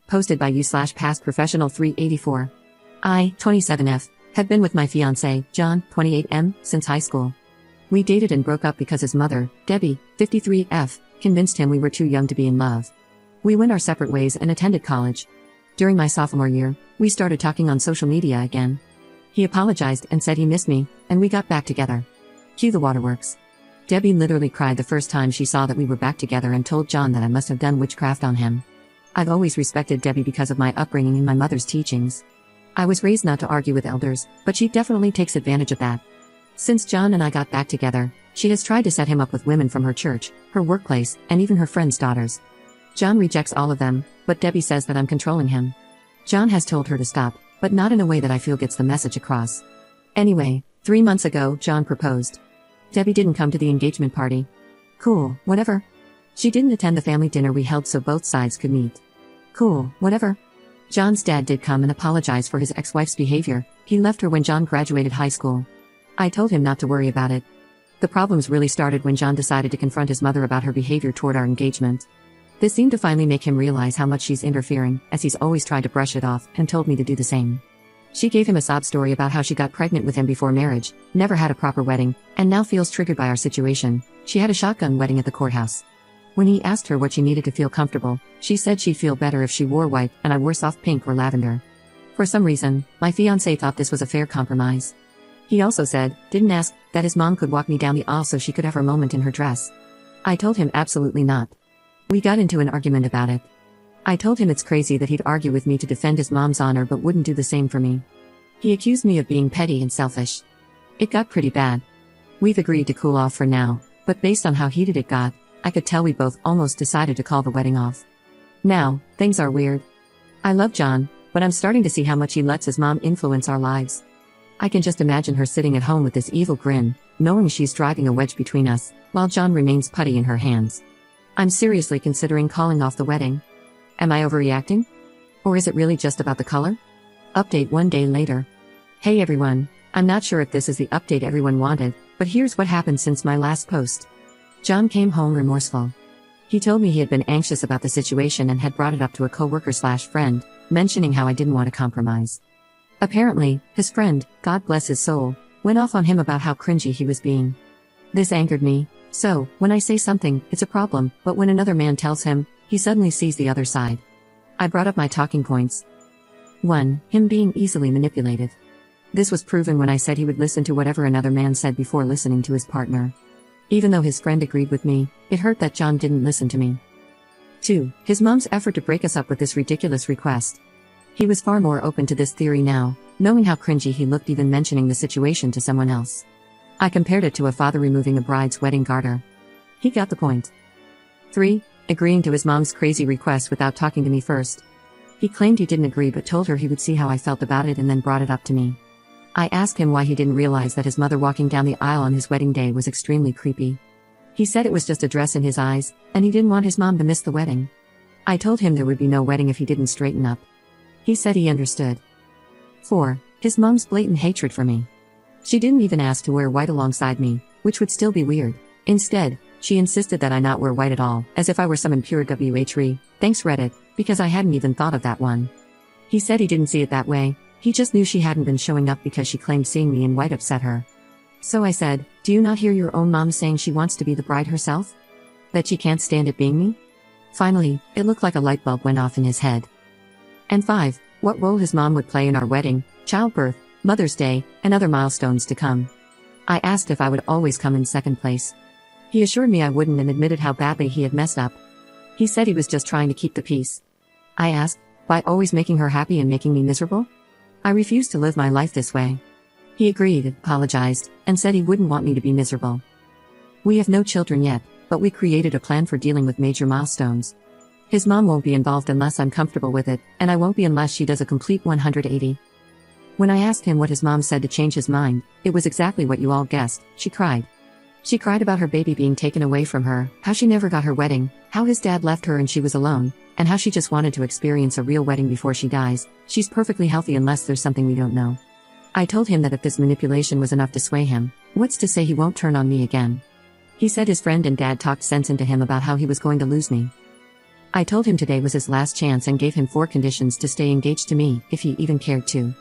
Posted by you/past professional 384. I, 27F, have been with my fiancé, John, 28M, since high school. We dated and broke up because his mother, Debbie, 53F, convinced him we were too young to be in love. We went our separate ways and attended college. During my sophomore year, we started talking on social media again. He apologized and said he missed me, and we got back together. Cue the waterworks. Debbie literally cried the first time she saw that we were back together and told John that I must have done witchcraft on him. I've always respected Debbie because of my upbringing and my mother's teachings. I was raised not to argue with elders, but she definitely takes advantage of that. Since John and I got back together, she has tried to set him up with women from her church, her workplace, and even her friends' daughters. John rejects all of them, but Debbie says that I'm controlling him. John has told her to stop, but not in a way that I feel gets the message across. Anyway, 3 months ago, John proposed. Debbie didn't come to the engagement party. Cool, whatever. She didn't attend the family dinner we held so both sides could meet. Cool, whatever. John's dad did come and apologize for his ex-wife's behavior. He left her when John graduated high school. I told him not to worry about it. The problems really started when John decided to confront his mother about her behavior toward our engagement. This seemed to finally make him realize how much she's interfering, as he's always tried to brush it off, and told me to do the same. She gave him a sob story about how she got pregnant with him before marriage, never had a proper wedding, and now feels triggered by our situation. She had a shotgun wedding at the courthouse. When he asked her what she needed to feel comfortable, she said she'd feel better if she wore white and I wore soft pink or lavender. For some reason, my fiancé thought this was a fair compromise. He also said, didn't ask, that his mom could walk me down the aisle so she could have her moment in her dress. I told him absolutely not. We got into an argument about it. I told him it's crazy that he'd argue with me to defend his mom's honor but wouldn't do the same for me. He accused me of being petty and selfish. It got pretty bad. We've agreed to cool off for now, but based on how heated it got, I could tell we both almost decided to call the wedding off. Now, things are weird. I love John, but I'm starting to see how much he lets his mom influence our lives. I can just imagine her sitting at home with this evil grin, knowing she's driving a wedge between us, while John remains putty in her hands. I'm seriously considering calling off the wedding. Am I overreacting? Or is it really just about the color? Update 1 day later. Hey everyone, I'm not sure if this is the update everyone wanted, but here's what happened since my last post. John came home remorseful. He told me he had been anxious about the situation and had brought it up to a coworker/friend, mentioning how I didn't want to compromise. Apparently, his friend, God bless his soul, went off on him about how cringy he was being. This angered me, so, when I say something, it's a problem, but when another man tells him, he suddenly sees the other side. I brought up my talking points. 1. Him being easily manipulated. This was proven when I said he would listen to whatever another man said before listening to his partner. Even though his friend agreed with me, it hurt that John didn't listen to me. 2. His mom's effort to break us up with this ridiculous request. He was far more open to this theory now, knowing how cringy he looked even mentioning the situation to someone else. I compared it to a father removing a bride's wedding garter. He got the point. 3. Agreeing to his mom's crazy request without talking to me first. He claimed he didn't agree but told her he would see how I felt about it and then brought it up to me. I asked him why he didn't realize that his mother walking down the aisle on his wedding day was extremely creepy. He said it was just a dress in his eyes, and he didn't want his mom to miss the wedding. I told him there would be no wedding if he didn't straighten up. He said he understood. 4. His mom's blatant hatred for me. She didn't even ask to wear white alongside me, which would still be weird. Instead, she insisted that I not wear white at all, as if I were some impure WH3, thanks Reddit, because I hadn't even thought of that one. He said he didn't see it that way. He just knew she hadn't been showing up because she claimed seeing me in white upset her. So I said, do you not hear your own mom saying she wants to be the bride herself? That she can't stand it being me? Finally, it looked like a light bulb went off in his head. And 5. What role his mom would play in our wedding, childbirth, Mother's Day, and other milestones to come. I asked if I would always come in second place. He assured me I wouldn't and admitted how badly he had messed up. He said he was just trying to keep the peace. I asked, by always making her happy and making me miserable? I refused to live my life this way. He agreed, apologized, and said he wouldn't want me to be miserable. We have no children yet, but we created a plan for dealing with major milestones. His mom won't be involved unless I'm comfortable with it, and I won't be unless she does a complete 180. When I asked him what his mom said to change his mind, it was exactly what you all guessed. She cried. She cried about her baby being taken away from her, how she never got her wedding, how his dad left her and she was alone, and how she just wanted to experience a real wedding before she dies. She's perfectly healthy unless there's something we don't know. I told him that if this manipulation was enough to sway him, what's to say he won't turn on me again? He said his friend and dad talked sense into him about how he was going to lose me. I told him today was his last chance and gave him 4 conditions to stay engaged to me, if he even cared to.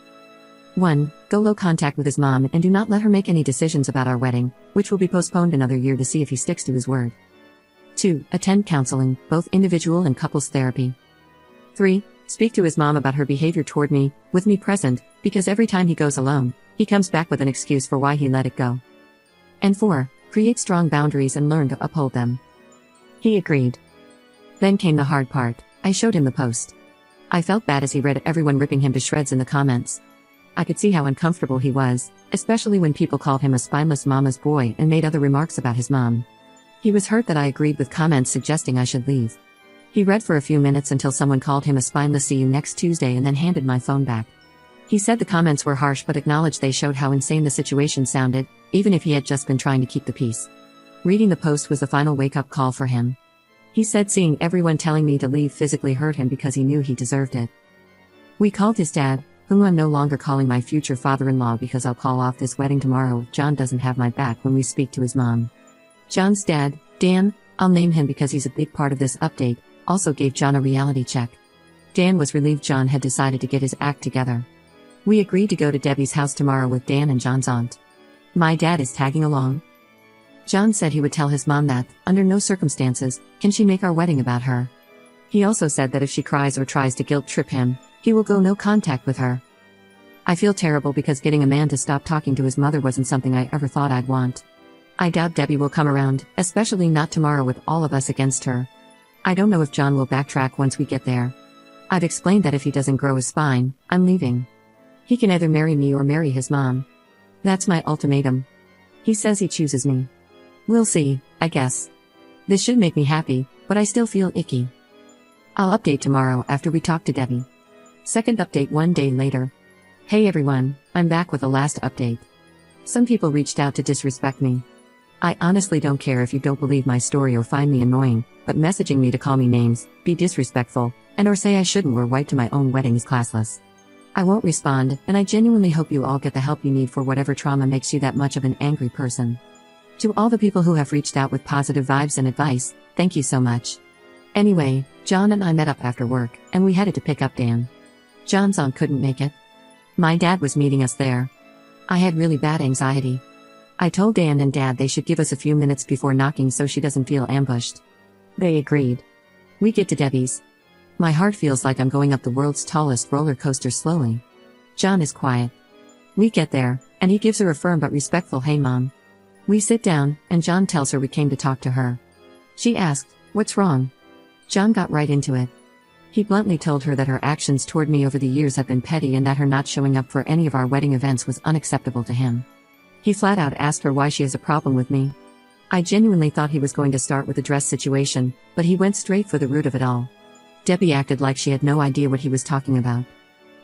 1. Go low contact with his mom and do not let her make any decisions about our wedding, which will be postponed another year to see if he sticks to his word. 2. Attend counseling, both individual and couples therapy. 3. Speak to his mom about her behavior toward me, with me present, because every time he goes alone, he comes back with an excuse for why he let it go. And 4. Create strong boundaries and learn to uphold them. He agreed. Then came the hard part. I showed him the post. I felt bad as he read everyone ripping him to shreds in the comments. I could see how uncomfortable he was, especially when people called him a spineless mama's boy and made other remarks about his mom. He was hurt that I agreed with comments suggesting I should leave. He read for a few minutes until someone called him a spineless "see you next Tuesday" and then handed my phone back. He said the comments were harsh but acknowledged they showed how insane the situation sounded, even if he had just been trying to keep the peace. Reading the post was the final wake-up call for him. He said seeing everyone telling me to leave physically hurt him because he knew he deserved it. We called his dad, whom I'm no longer calling my future father-in-law because I'll call off this wedding tomorrow if John doesn't have my back when we speak to his mom. John's dad, Dan, I'll name him because he's a big part of this update, also gave John a reality check. Dan was relieved John had decided to get his act together. We agreed to go to Debbie's house tomorrow with Dan and John's aunt. My dad is tagging along. John said he would tell his mom that, under no circumstances, can she make our wedding about her. He also said that if she cries or tries to guilt-trip him, he will go no contact with her. I feel terrible because getting a man to stop talking to his mother wasn't something I ever thought I'd want. I doubt Debbie will come around, especially not tomorrow with all of us against her. I don't know if John will backtrack once we get there. I've explained that if he doesn't grow his spine, I'm leaving. He can either marry me or marry his mom. That's my ultimatum. He says he chooses me. We'll see, I guess. This should make me happy, but I still feel icky. I'll update tomorrow after we talk to Debbie. Second update 1 day later. Hey everyone, I'm back with the last update. Some people reached out to disrespect me. I honestly don't care if you don't believe my story or find me annoying, but messaging me to call me names, be disrespectful, and or say I shouldn't wear white to my own wedding is classless. I won't respond, and I genuinely hope you all get the help you need for whatever trauma makes you that much of an angry person. To all the people who have reached out with positive vibes and advice, thank you so much. Anyway, John and I met up after work, and we headed to pick up Dan. John's aunt couldn't make it. My dad was meeting us there. I had really bad anxiety. I told Dan and Dad they should give us a few minutes before knocking so she doesn't feel ambushed. They agreed. We get to Debbie's. My heart feels like I'm going up the world's tallest roller coaster slowly. John is quiet. We get there, and he gives her a firm but respectful "Hey Mom." We sit down, and John tells her we came to talk to her. She asked, "What's wrong?" John got right into it. He bluntly told her that her actions toward me over the years have been petty and that her not showing up for any of our wedding events was unacceptable to him. He flat out asked her why she has a problem with me. I genuinely thought he was going to start with the dress situation, but he went straight for the root of it all. Debbie acted like she had no idea what he was talking about.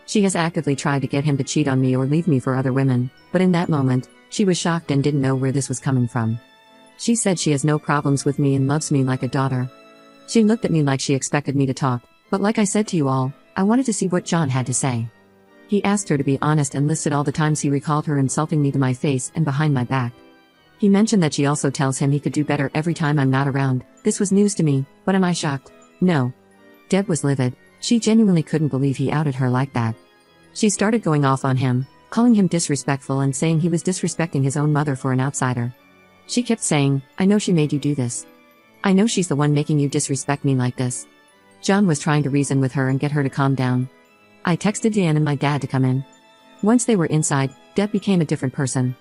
She has actively tried to get him to cheat on me or leave me for other women, but in that moment, she was shocked and didn't know where this was coming from. She said she has no problems with me and loves me like a daughter. She looked at me like she expected me to talk, but like I said to you all, I wanted to see what John had to say. He asked her to be honest and listed all the times he recalled her insulting me to my face and behind my back. He mentioned that she also tells him he could do better every time I'm not around. This was news to me, but am I shocked? No. Deb was livid. She genuinely couldn't believe he outed her like that. She started going off on him, calling him disrespectful and saying he was disrespecting his own mother for an outsider. She kept saying, "I know she made you do this. I know she's the one making you disrespect me like this." John was trying to reason with her and get her to calm down. I texted Dan and my dad to come in. Once they were inside, Deb became a different person.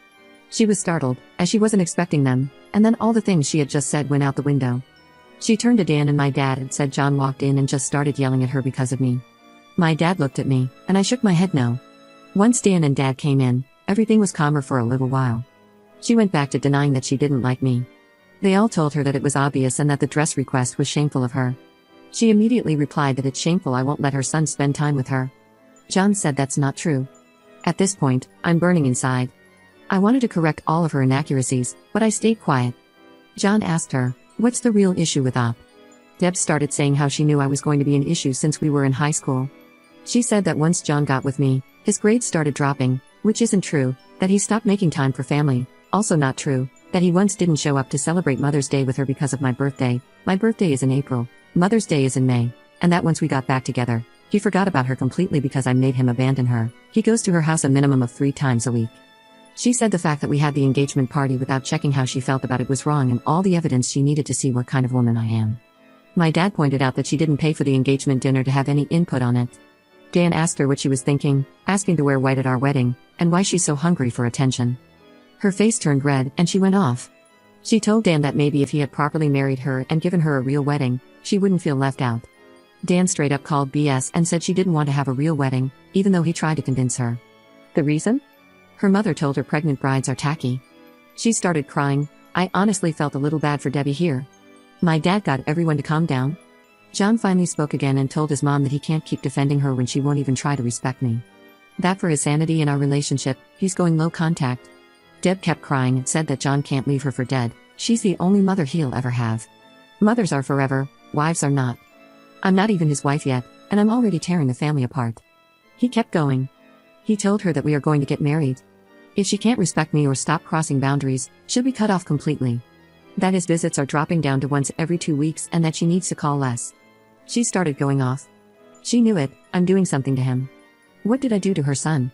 She was startled, as she wasn't expecting them, and then all the things she had just said went out the window. She turned to Dan and my dad and said John walked in and just started yelling at her because of me. My dad looked at me, and I shook my head no. Once Dan and Dad came in, everything was calmer for a little while. She went back to denying that she didn't like me. They all told her that it was obvious and that the dress request was shameful of her. She immediately replied that it's shameful I won't let her son spend time with her. John said that's not true. At this point, I'm burning inside. I wanted to correct all of her inaccuracies, but I stayed quiet. John asked her, "What's the real issue with Op?" Deb started saying how she knew I was going to be an issue since we were in high school. She said that once John got with me, his grades started dropping, which isn't true, that he stopped making time for family, also not true, that he once didn't show up to celebrate Mother's Day with her because of my birthday is in April, Mother's Day is in May, and that once we got back together, he forgot about her completely because I made him abandon her. He goes to her house a minimum of 3 times a week. She said the fact that we had the engagement party without checking how she felt about it was wrong and all the evidence she needed to see what kind of woman I am. My dad pointed out that she didn't pay for the engagement dinner to have any input on it. Dan asked her what she was thinking, asking to wear white at our wedding, and why she's so hungry for attention. Her face turned red and she went off. She told Dan that maybe if he had properly married her and given her a real wedding, she wouldn't feel left out. Dan straight up called BS and said she didn't want to have a real wedding, even though he tried to convince her. The reason? Her mother told her pregnant brides are tacky. She started crying. I honestly felt a little bad for Debbie here. My dad got everyone to calm down. John finally spoke again and told his mom that he can't keep defending her when she won't even try to respect me. That for his sanity in our relationship, he's going low contact. Deb kept crying and said that John can't leave her for dead. She's the only mother he'll ever have. Mothers are forever, wives are not. I'm not even his wife yet, and I'm already tearing the family apart. He kept going. He told her that we are going to get married. If she can't respect me or stop crossing boundaries, she'll be cut off completely. That his visits are dropping down to once every 2 weeks and that she needs to call less. She started going off. She knew it, I'm doing something to him. What did I do to her son?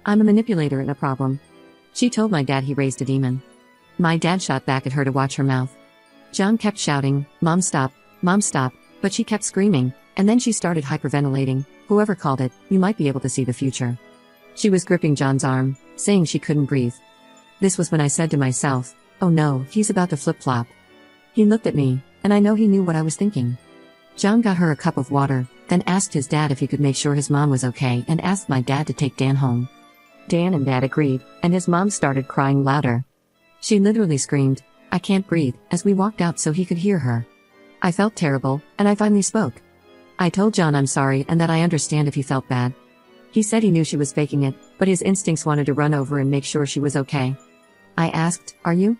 I'm a manipulator and a problem. She told my dad he raised a demon. My dad shot back at her to watch her mouth. John kept shouting, Mom stop, but she kept screaming, and then she started hyperventilating. Whoever called it, you might be able to see the future. She was gripping John's arm, saying she couldn't breathe. This was when I said to myself, oh no, he's about to flip-flop. He looked at me, and I know he knew what I was thinking. John got her a cup of water, then asked his dad if he could make sure his mom was okay and asked my dad to take Dan home. Dan and Dad agreed, and his mom started crying louder. She literally screamed, I can't breathe, as we walked out so he could hear her. I felt terrible, and I finally spoke. I told John I'm sorry and that I understand if he felt bad. He said he knew she was faking it, but his instincts wanted to run over and make sure she was okay. I asked, are you?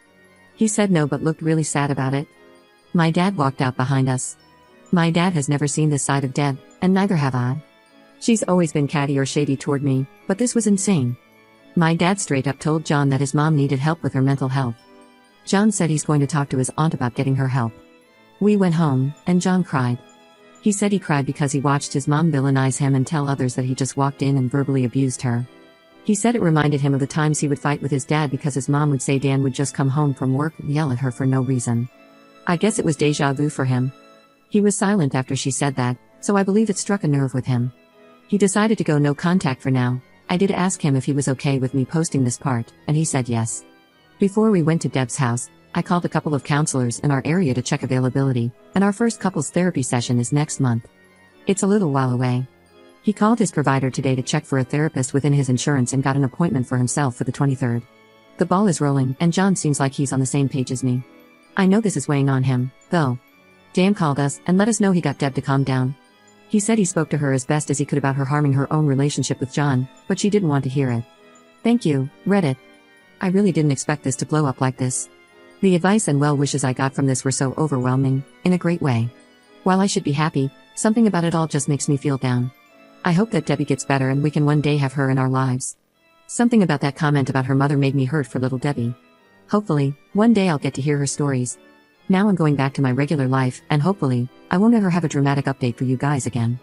He said no but looked really sad about it. My dad walked out behind us. My dad has never seen this side of Deb, and neither have I. She's always been catty or shady toward me, but this was insane. My dad straight up told John that his mom needed help with her mental health. John said he's going to talk to his aunt about getting her help. We went home, and John cried. He said he cried because he watched his mom villainize him and tell others that he just walked in and verbally abused her. He said it reminded him of the times he would fight with his dad because his mom would say Dan would just come home from work and yell at her for no reason. I guess it was déjà vu for him. He was silent after she said that, so I believe it struck a nerve with him. He decided to go no contact for now. I did ask him if he was okay with me posting this part, and he said yes. Before we went to Deb's house, I called a couple of counselors in our area to check availability, and our first couples therapy session is next month. It's a little while away. He called his provider today to check for a therapist within his insurance and got an appointment for himself for the 23rd. The ball is rolling, and John seems like he's on the same page as me. I know this is weighing on him, though. Dan called us and let us know he got Deb to calm down. He said he spoke to her as best as he could about her harming her own relationship with John, but she didn't want to hear it. Thank you, Reddit. I really didn't expect this to blow up like this. The advice and well wishes I got from this were so overwhelming, in a great way. While I should be happy, something about it all just makes me feel down. I hope that Debbie gets better and we can one day have her in our lives. Something about that comment about her mother made me hurt for little Debbie. Hopefully, one day I'll get to hear her stories. Now I'm going back to my regular life, and hopefully, I won't ever have a dramatic update for you guys again.